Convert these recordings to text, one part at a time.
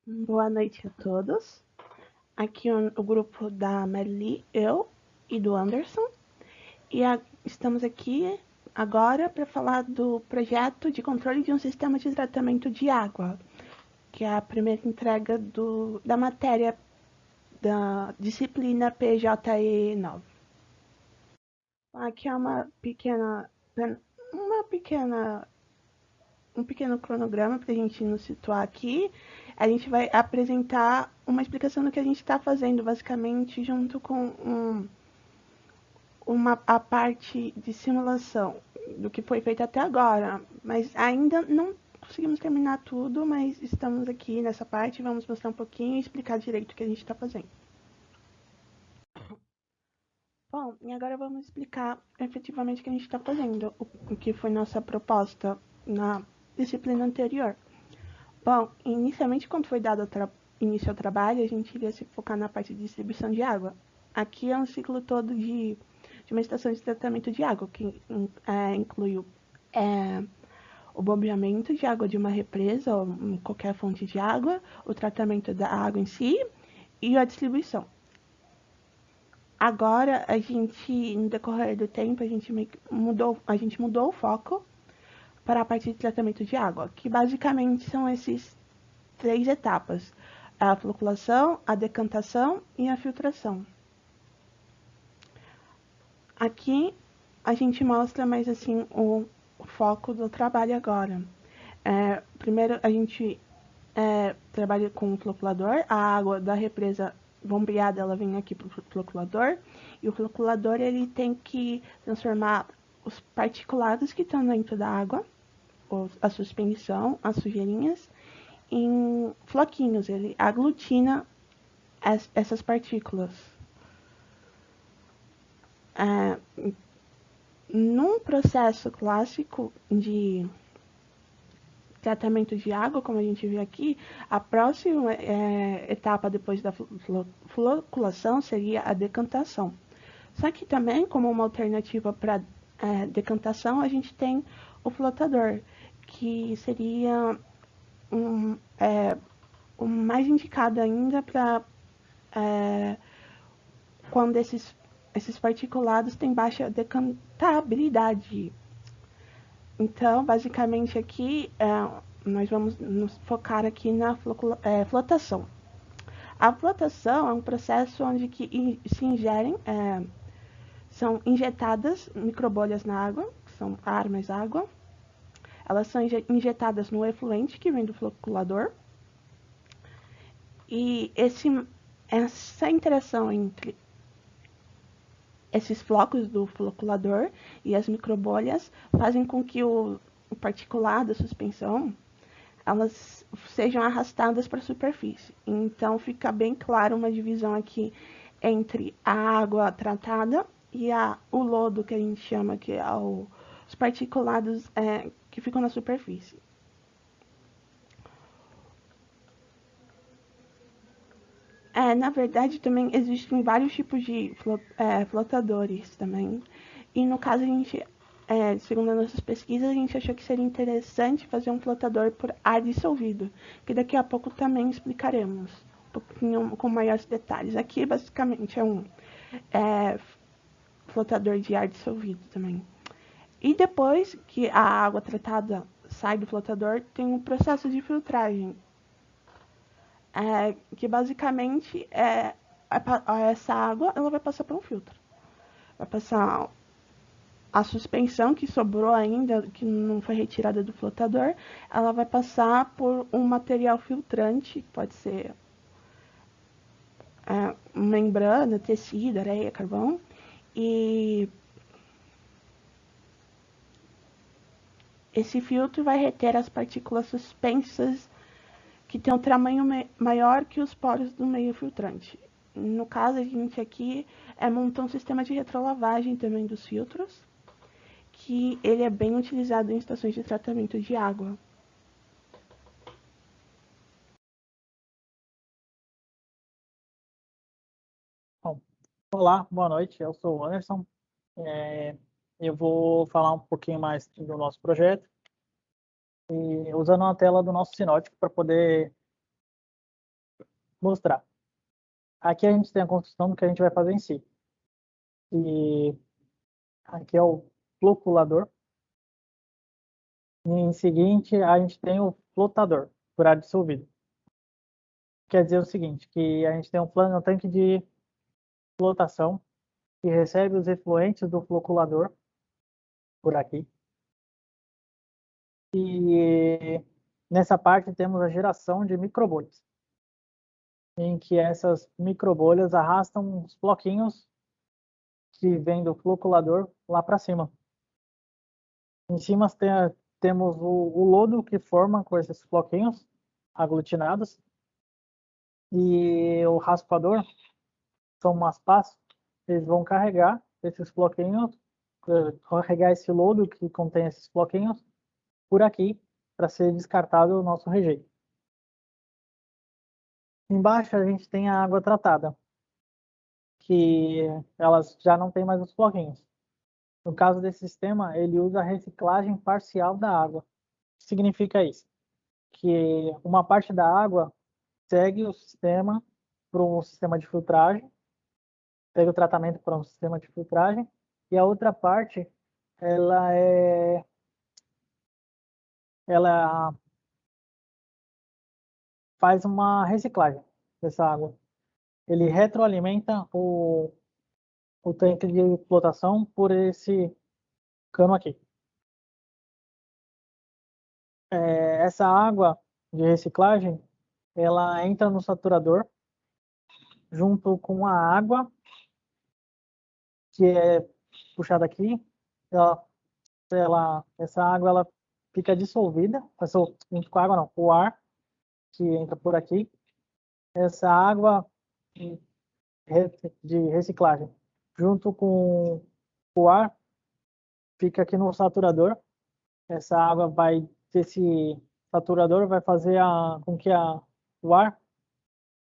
Boa noite a todos. Aqui o grupo da Marli, eu e do Anderson. Estamos aqui agora para falar do projeto de controle de um sistema de tratamento de água, que é a primeira entrega da matéria da disciplina PJE 9. Aqui é uma pequena um pequeno cronograma para a gente nos situar aqui. A gente vai apresentar uma explicação do que a gente está fazendo, basicamente, junto com a parte de simulação do que foi feito até agora. Mas ainda não conseguimos terminar tudo, mas estamos aqui nessa parte, vamos mostrar um pouquinho e explicar direito o que a gente está fazendo. Bom, e agora vamos explicar efetivamente o que a gente está fazendo, o que foi nossa proposta na disciplina anterior. Bom, inicialmente, quando foi dado início ao trabalho, a gente iria se focar na parte de distribuição de água. Aqui é um ciclo todo de uma estação de tratamento de água, que inclui o bombeamento de água de uma represa ou qualquer fonte de água, o tratamento da água em si e a distribuição. Agora, no decorrer do tempo, a gente mudou o foco para a parte de tratamento de água, que basicamente são esses três etapas: a floculação, a decantação e a filtração. Aqui a gente mostra mais assim o foco do trabalho agora. Primeiro a gente trabalha com o floculador, a água da represa bombeada ela vem aqui para o floculador, e o floculador ele tem que transformar os particulados que estão dentro da água, a suspensão, as sujeirinhas, em floquinhos. Ele aglutina essas partículas. É, Num processo clássico de tratamento de água, como a gente viu aqui, a próxima etapa depois da floculação seria a decantação. Só que também, como uma alternativa para decantação, a gente tem o flotador, que seria o mais indicado ainda para quando esses particulados têm baixa decantabilidade. Então, basicamente aqui, nós vamos nos focar aqui na flotação. A flotação é um processo onde se ingerem, são injetadas microbolhas na água, que são ar mais água. Elas são injetadas no efluente que vem do floculador. E essa interação entre esses flocos do floculador e as microbolhas fazem com que o particulado, a suspensão, elas sejam arrastadas para a superfície. Então fica bem claro uma divisão aqui entre a água tratada e o lodo, que a gente chama, que é os particulados que ficam na superfície. Na verdade, também existem vários tipos de flotadores também. E no caso, segundo as nossas pesquisas, a gente achou que seria interessante fazer um flotador por ar dissolvido, que daqui a pouco também explicaremos um pouquinho com maiores detalhes. Aqui, basicamente, é um é, flotador de ar dissolvido também. E depois que a água tratada sai do flotador, tem um processo de filtragem, que basicamente essa água ela vai passar por um filtro. Vai passar a suspensão que sobrou ainda, que não foi retirada do flotador, ela vai passar por um material filtrante, pode ser membrana, tecido, areia, carvão, e esse filtro vai reter as partículas suspensas que tem um tamanho maior que os poros do meio filtrante. No caso, a gente aqui montou um sistema de retrolavagem também dos filtros, que ele é bem utilizado em estações de tratamento de água. Bom, olá, boa noite. Eu sou o Anderson. É, eu vou falar um pouquinho mais do nosso projeto e usando a tela do nosso sinótico para poder mostrar. Aqui a gente tem a construção do que a gente vai fazer em si. E aqui é o floculador. E em seguinte, a gente tem o flotador, por ar dissolvido. Quer dizer o seguinte, que a gente tem um tanque de flotação que recebe os efluentes do floculador, por aqui. E nessa parte temos a geração de microbolhas, em que essas microbolhas arrastam os bloquinhos que vêm do floculador lá para cima. Em cima temos o lodo que forma com esses bloquinhos aglutinados, e o raspador são umas pás, eles vão carregar esses bloquinhos, carregar esse lodo que contém esses bloquinhos por aqui para ser descartado o nosso rejeito. Embaixo a gente tem a água tratada, que elas já não tem mais os bloquinhos. No caso desse sistema, ele usa a reciclagem parcial da água. O que significa isso? Que uma parte da água segue o sistema para um sistema de filtragem, segue o tratamento para um sistema de filtragem, e a outra parte ela faz uma reciclagem dessa água. Ele retroalimenta o tanque de flotação por esse cano aqui. Essa água de reciclagem, ela entra no saturador junto com a água que é puxada aqui. Essa água ela fica dissolvida, junto com a água não, o ar que entra por aqui. Essa água de reciclagem junto com o ar fica aqui no saturador. Esse saturador vai fazer com que o ar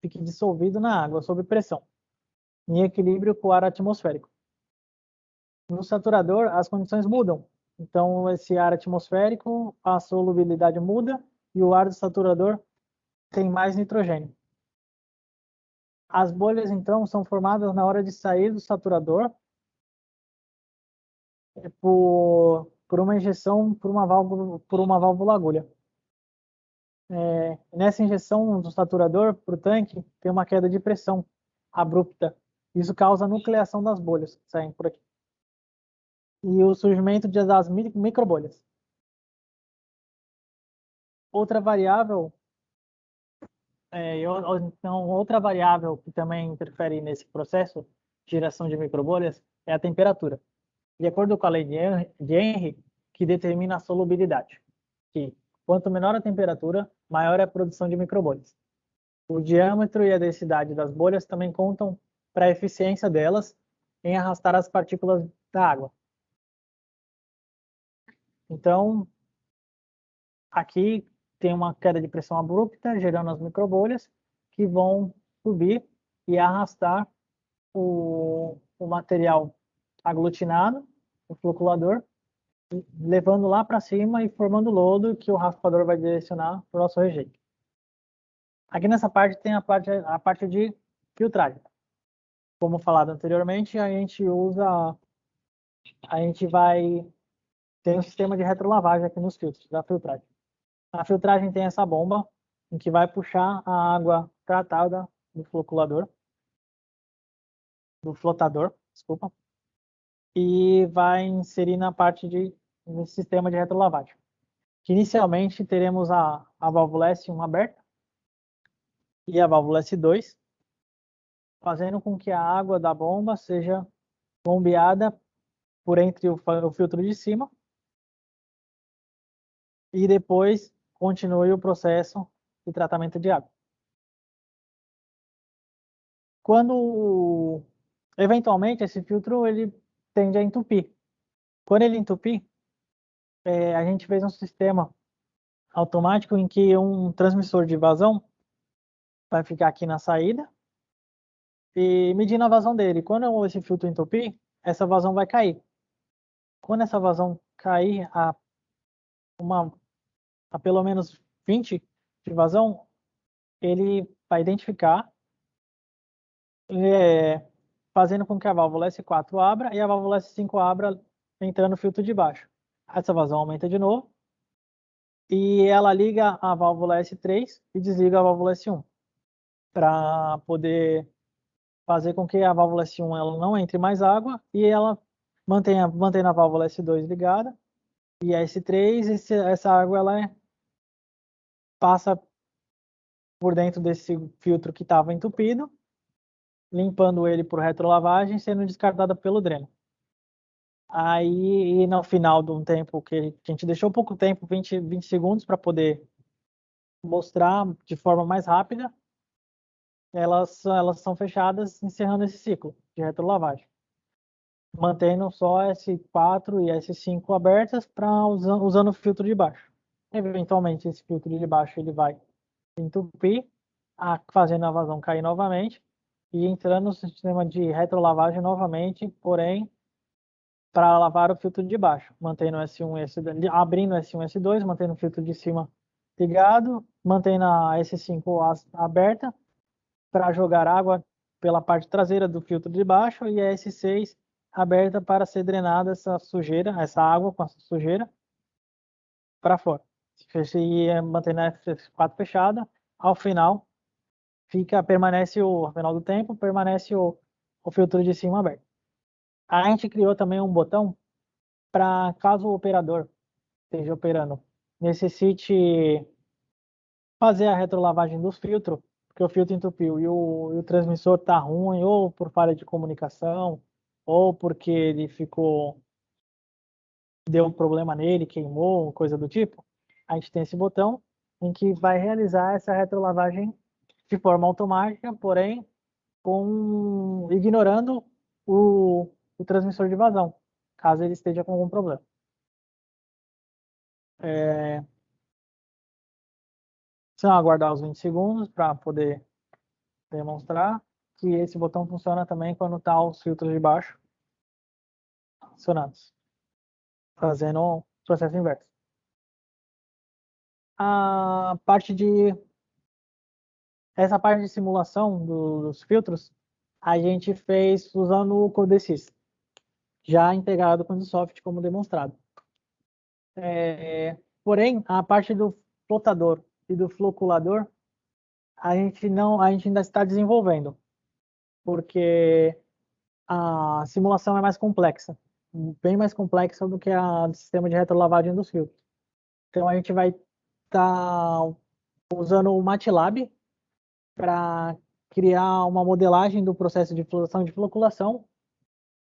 fique dissolvido na água sob pressão, em equilíbrio com o ar atmosférico. No saturador, as condições mudam. Então, esse ar atmosférico, a solubilidade muda e o ar do saturador tem mais nitrogênio. As bolhas, então, são formadas na hora de sair do saturador por uma injeção por uma válvula agulha. Nessa injeção do saturador para o tanque, tem uma queda de pressão abrupta. Isso causa a nucleação das bolhas que saem por aqui. E o surgimento das microbolhas. Outra variável, outra variável que também interfere nesse processo de geração de microbolhas é a temperatura. De acordo com a lei de Henry, que determina a solubilidade, que quanto menor a temperatura, maior é a produção de microbolhas. O diâmetro e a densidade das bolhas também contam para a eficiência delas em arrastar as partículas da água. Então, aqui tem uma queda de pressão abrupta, gerando as microbolhas, que vão subir e arrastar o material aglutinado, o floculador, levando lá para cima e formando lodo que o raspador vai direcionar para o nosso rejeito. Aqui nessa parte tem a parte de filtragem. Como falado anteriormente, a gente tem um sistema de retrolavagem aqui nos filtros da filtragem. A filtragem tem essa bomba em que vai puxar a água tratada do flotador, desculpa, e vai inserir na parte do sistema de retrolavagem. Que inicialmente teremos a válvula S1 aberta e a válvula S2, fazendo com que a água da bomba seja bombeada por entre o filtro de cima e depois continue o processo de tratamento de água. Quando, eventualmente, esse filtro ele tende a entupir. Quando ele entupir, a gente fez um sistema automático em que um transmissor de vazão vai ficar aqui na saída e medindo a vazão dele. Quando esse filtro entupir, essa vazão vai cair. Quando essa vazão cair a pelo menos 20 de vazão, ele para identificar, fazendo com que a válvula S4 abra e a válvula S5 abra, entrando no filtro de baixo. Essa vazão aumenta de novo e ela liga a válvula S3 e desliga a válvula S1 para poder fazer com que a válvula S1 ela não entre mais água e ela mantenha a válvula S2 ligada e a S3, essa água ela passa por dentro desse filtro que estava entupido, limpando ele por retrolavagem, sendo descartada pelo dreno. Aí, no final de um tempo que a gente deixou pouco tempo, 20 segundos, para poder mostrar de forma mais rápida, elas são fechadas, encerrando esse ciclo de retrolavagem. Mantendo só S4 e S5 abertas usando o filtro de baixo. Eventualmente, esse filtro de baixo ele vai entupir, fazendo a vazão cair novamente e entrando no sistema de retrolavagem novamente, porém para lavar o filtro de baixo, mantendo S1 e S2, abrindo S1 e S2, mantendo o filtro de cima ligado, mantendo a S5 aberta para jogar água pela parte traseira do filtro de baixo e a S6 aberta para ser drenada essa sujeira, essa água com essa sujeira para fora. E mantendo a S4 fechada, ao final ao final do tempo, permanece o filtro de cima aberto. A gente criou também um botão para caso o operador esteja operando, necessite fazer a retrolavagem dos filtros, porque o filtro entupiu e o transmissor está ruim, ou por falha de comunicação, ou porque ele deu um problema nele, queimou, coisa do tipo. A gente tem esse botão em que vai realizar essa retrolavagem de forma automática, porém ignorando o transmissor de vazão, caso ele esteja com algum problema. Só aguardar os 20 segundos para poder demonstrar que esse botão funciona também quando está os filtros de baixo acionados, fazendo o processo inverso. Essa parte de simulação dos filtros a gente fez usando o Codesys, já integrado com o software como demonstrado. Porém, a parte do flotador e do floculador a gente ainda está desenvolvendo, porque a simulação é mais complexa, bem mais complexa do que a do sistema de retrolavagem dos filtros. Então a gente vai estar usando o MATLAB para criar uma modelagem do processo de flotação de floculação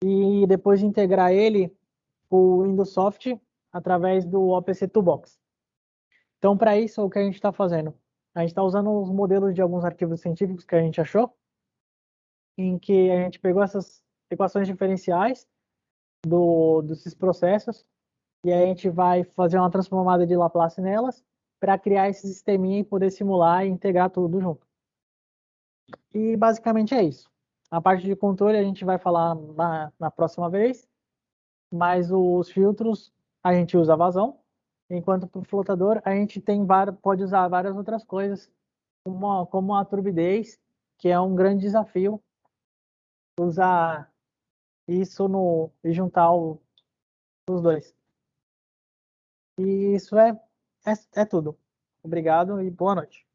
e depois integrar ele com o Windows Soft através do OPC Toolbox. Então, para isso, o que a gente está fazendo? A gente está usando os modelos de alguns arquivos científicos que a gente achou, em que a gente pegou essas equações diferenciais desses processos e a gente vai fazer uma transformada de Laplace nelas para criar esse sisteminha e poder simular e integrar tudo junto. E basicamente é isso. A parte de controle a gente vai falar na próxima vez, mas os filtros a gente usa vazão, enquanto para o flotador a gente pode usar várias outras coisas, como a turbidez, que é um grande desafio, usar isso e juntar os dois. E isso é tudo. Obrigado e boa noite.